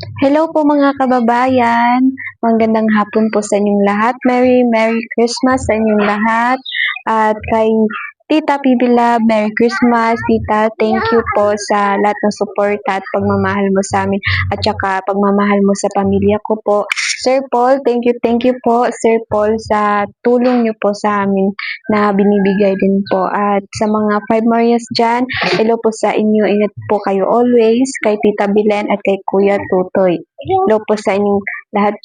Hello po mga kababayan. Magandang hapon po sa inyong lahat. Merry Christmas sa inyong lahat. At kay Tita PB Love, Merry Christmas. Tita, thank you po sa lahat ng suporta at pagmamahal mo sa amin. At saka pagmamahal mo sa pamilya ko po. Sir Paul, thank you po Sir Paul sa tulong niyo po sa amin na binibigay din po. At sa mga 5 Marias dyan, hello po sa inyo. Ingat po kayo always. Kay Tita Bilen at kay Kuya Tutoy. Hello po sa inyong lahat.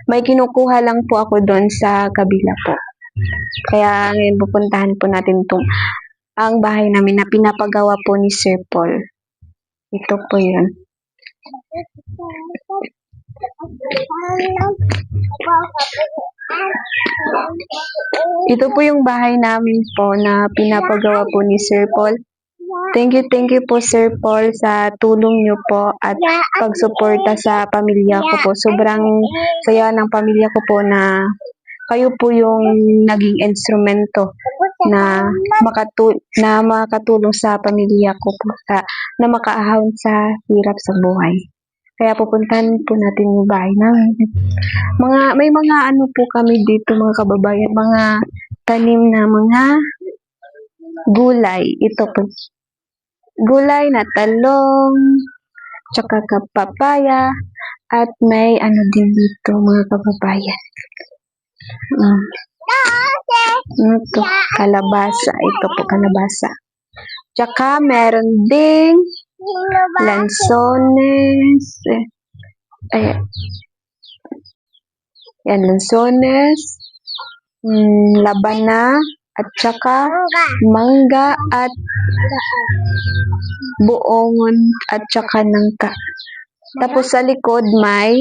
May kinukuha lang po ako doon sa kabila po. Kaya ngayon pupuntahan po natin ang bahay namin na pinapagawa po ni Sir Paul. Ito po yun. Ito po yung bahay namin po na pinapagawa po ni Sir Paul. Thank you po Sir Paul sa tulong niyo po at pagsuporta sa pamilya ko po. Sobrang saya ng pamilya ko po na kayo po yung naging instrumento na makatulong sa pamilya ko po na makaahon sa hirap sa buhay. Kaya pupuntahan po natin yung bahay namin. May mga ano po kami dito mga kababayan, mga tanim na mga gulay. Ito po. Gulay na talong, tsaka papaya, at may ano din dito mga kababayan. Ito, kalabasa. Ito po, kalabasa. Tsaka meron ding lansones. Yan, lansones, labana, at tsaka mangga at buongon at tsaka nangka. Tapos sa likod may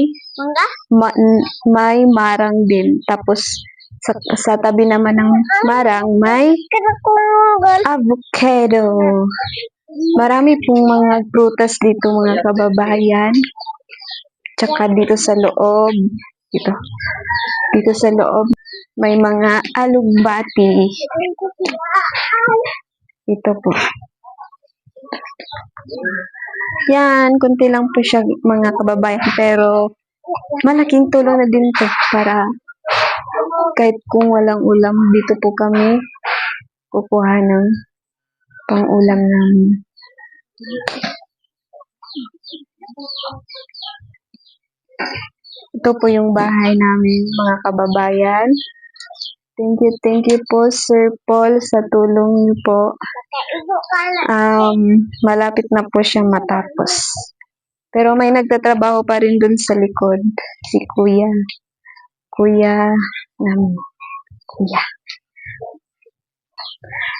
marang din. Tapos sa tabi naman ng marang may avocado. Marami pong mga prutas dito mga kababayan. Tsaka dito sa loob, dito sa loob may mga alugbati. Ito po. Yan, kunti lang po siya mga kababayan, pero malaking tulong na din to para kahit kung walang ulam, dito po kami kukuha ng pang-ulam namin. Ito po yung bahay namin mga kababayan. Thank you po Sir Paul sa tulong niyo po. Malapit na po siya matapos. Pero may nagtatrabaho pa rin dun sa likod. Si Kuya namin. Kuya.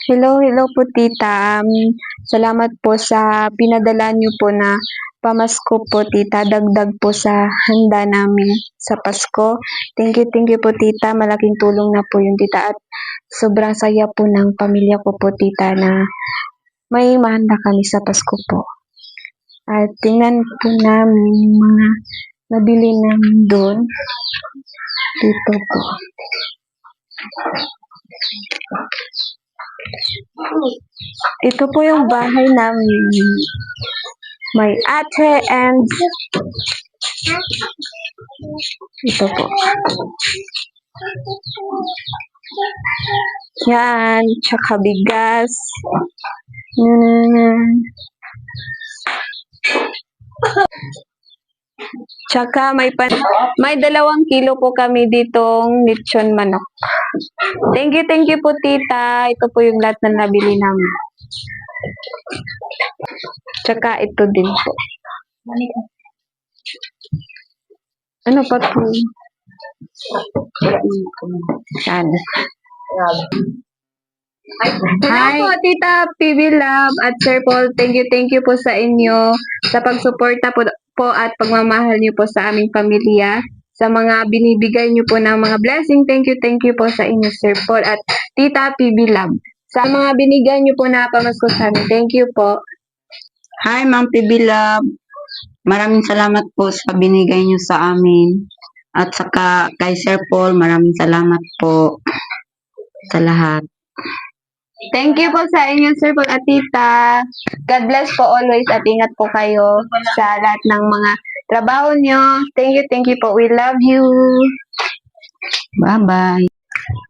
Hello po tita. Salamat po sa pinadala niyo po na pamasko po tita. Dagdag po sa handa namin sa Pasko. Thank you po tita. Malaking tulong na po yung tita at sobrang saya po ng pamilya ko po tita na may mahanda kami sa Pasko po. At tingnan po namin yung mga nabili namin doon. Dito po. Ito po yung bahay namin. May ate and ito po. Yan, tsaka bigas. Tsaka may 2 kilo po kami ditong lechon manok. Thank you po tita. Ito po yung lahat na nabili namin. Tsaka ito din po. Ano pa po? Yan. Hello po, Tita PB Love at Sir Paul. Thank you po sa inyo sa pagsuporta po at pagmamahal niyo po sa aming pamilya. Sa mga binibigay niyo po ng mga blessing. Thank you po sa inyo, Sir Paul at Tita PB Love. Sa mga binigay niyo po na pamasko sa amin. Thank you po. Hi, Ma'am PB Love. Maraming salamat po sa binigay niyo sa amin. At saka kay Sir Paul, maraming salamat po sa lahat. Thank you po sa inyong sir po at tita. God bless po always at ingat po kayo sa lahat ng mga trabaho nyo. Thank you po. We love you. Bye-bye.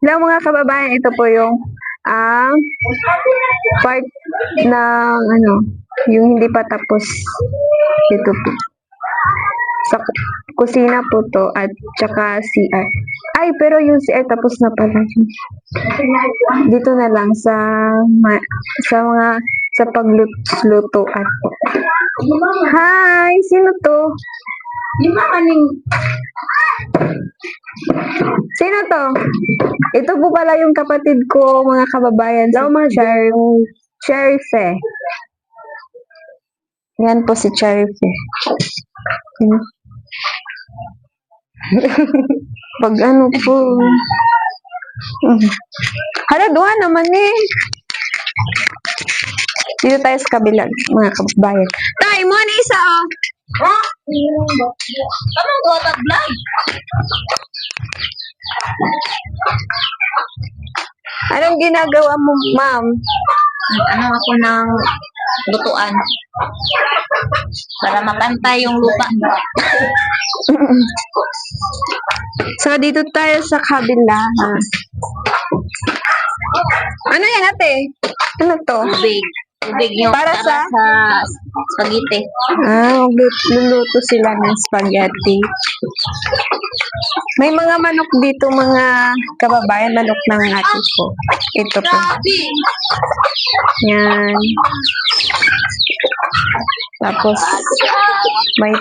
Hello mga kababayan, ito po yung part ng yung hindi pa tapos. Ito po. Sa kusina po to at tsaka CR. Ay, pero yung CR tapos na pala. Dito na lang sa paglutuan po. Hi! Sino to? Yung kaning Sino to? Ito po pala yung kapatid ko, mga kababayan. Si Cherife. Yan po si Cherife. Pag ano po. Hala, duha naman eh. Dito tayo sa kabila, mga kababayan. Tay, mo na isa oh. Kamang water vlog. Anong ginagawa mo, ma'am? Ano ako ng lutuan para mapantay yung lupa. So, dito tayo sa kabila. Ha? Ano yan, ate? Ano to? Tubig. Tubig yung Para sa? spaghetti. Luluto sila ng spaghetti. May mga manok dito, mga kababayan. Manok ng ate ko. Ito po. Yan. Tapos, may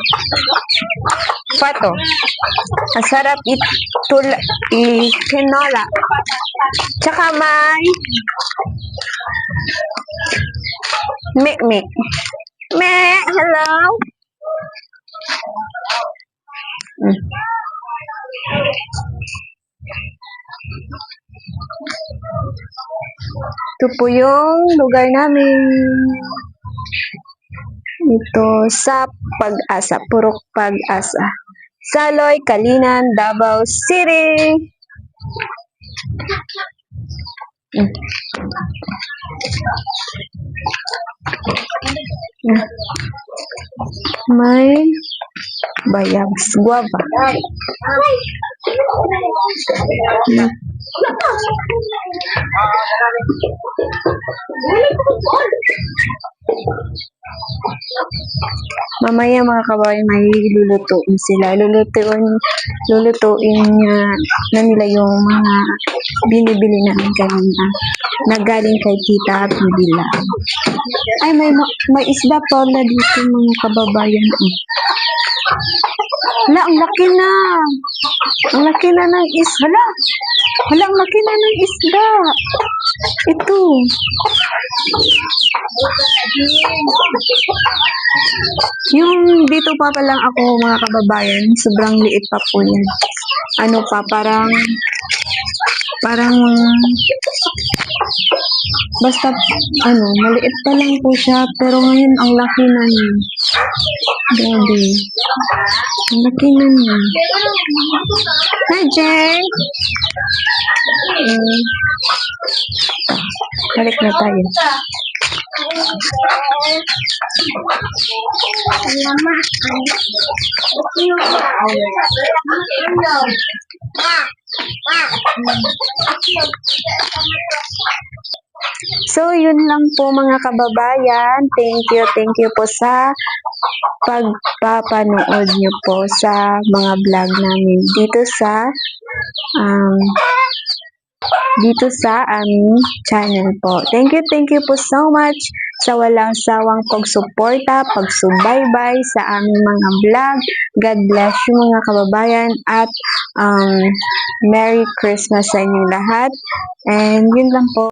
pato. Ang sarap i-tinola. Tsaka may Mek. Hello? Ito po yung lugar namin. Ito sa Pag-asa, Purok Pag-asa. Saloy, Kalinan, Davao City. May bayabas, guava. Mamaya mga kababayan, may lulutuin sila. Lulutuin na nila yung mga binibili namin kanina na galing kay Tita Bibila. Ay, may isda pala dito mga kababayan. Hala, ang laki na. Ang laki na ng isda. Hala, ang laki na ng isda. Ito. Yung dito pa lang ako mga kababayan, sobrang liit pa po yan. Ano pa, parang basta maliit pa lang po siya, pero ngayon ang laki na niya. Grabe. Ang laki na niya. Hi, Jay! Balik na tayo. So, yun lang po mga kababayan. Thank you po sa pagpapanood nyo po sa mga vlog namin dito sa aming channel po. Thank you po so much sa walang sawang pagsuporta, pagsubaybay sa aming mga vlog. God bless you mga kababayan at Merry Christmas sa inyong lahat. And yun lang po.